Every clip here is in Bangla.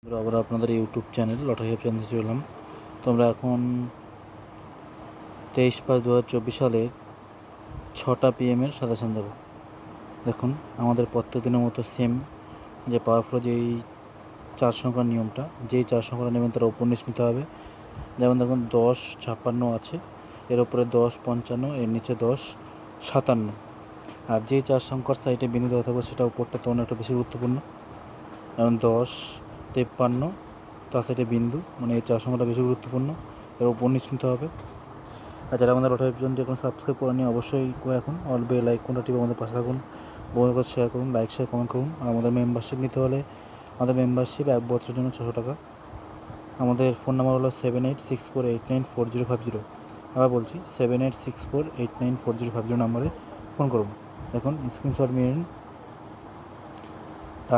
আবার আপনাদের YouTube channel lottery help channel চললাম। তো আমরা এখন 23/5/2024 সালের 6টা PM-এর সাজেশান দেবো। দেখুন, আমাদের প্রত্যেক দিনের মতো সেম যে পাওয়ারফুল যেই 4 সংখ্যার নিয়মটা, যেই 4 সংখ্যাটা নেবেন তার উপন্যাস নিতে হবে। যেমন দেখুন 10-56 আছে, এর উপরে 10-55, এর নিচে 10-57। আর যেই 4 সংখ্যার সাইডে বিন্দু দেওয়া থাকবে সেটা উপরটা তো অনেকটা বেশি গুরুত্বপূর্ণ। যেমন 10-53, তার সাইডে বিন্দু, মানে এই 4 সংখ্যাটা বেশি গুরুত্বপূর্ণ, এর উপন্যাস নিতে হবে। আর যারা আমাদের লটারি পর্যন্ত এখন সাবস্ক্রাইব করেনি অবশ্যই করে রাখুন, অল বেল আইকনটা টিপে আমাদের পাশে থাকুন, বন্ধুদের কাছে শেয়ার করুন, লাইক শেয়ার কমেন্ট করুন। আর আমাদের মেম্বারশিপ নিতে হলে আমাদের মেম্বারশিপ 1 বছরের জন্য 600 টাকা। আমাদের ফোন নাম্বার হলো 7864894050। আবার বলছি 7864894050 নাম্বারে ফোন করুন। দেখুন স্ক্রিনশট নিয়ে নিন।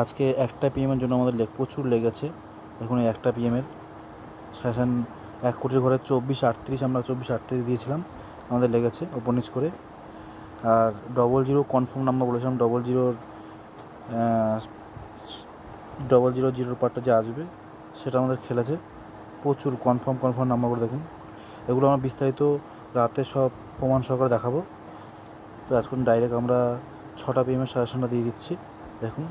আজকে 1টা PM-এর জন্য আমাদের প্রচুর লেগেছে। দেখুন এই 1টা PM-এর সাজেশান 1 কোটির ঘরে 24-38, আমরা 24-38 দিয়েছিলাম, আমাদের লেগেছে ওপর নিচ করে। আর 00 কনফার্ম নাম্বার বলেছিলাম, 00 পার্টটা যে আসবে সেটা আমাদের খেলেছে। প্রচুর কনফার্ম নাম্বারগুলো দেখুন। এগুলো আমরা বিস্তারিত রাতে সব প্রমাণ সহকারে দেখাবো। তো আজকে ডাইরেক্ট আমরা 6টা PM-এর সাজেশানটা দিয়ে দিচ্ছি। দেখুন,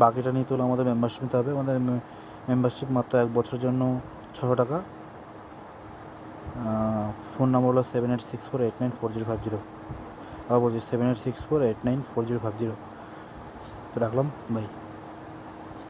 বাকিটা নিতে হলে আমাদের মেম্বারশিপ নিতে হবে। আমাদের মেম্বারশিপ মাত্র 1 বছরের জন্য 600 টাকা। ফোন নাম্বার হলো 7864894050। আবার বলছি 7864894050। তো রাখলাম, বাই।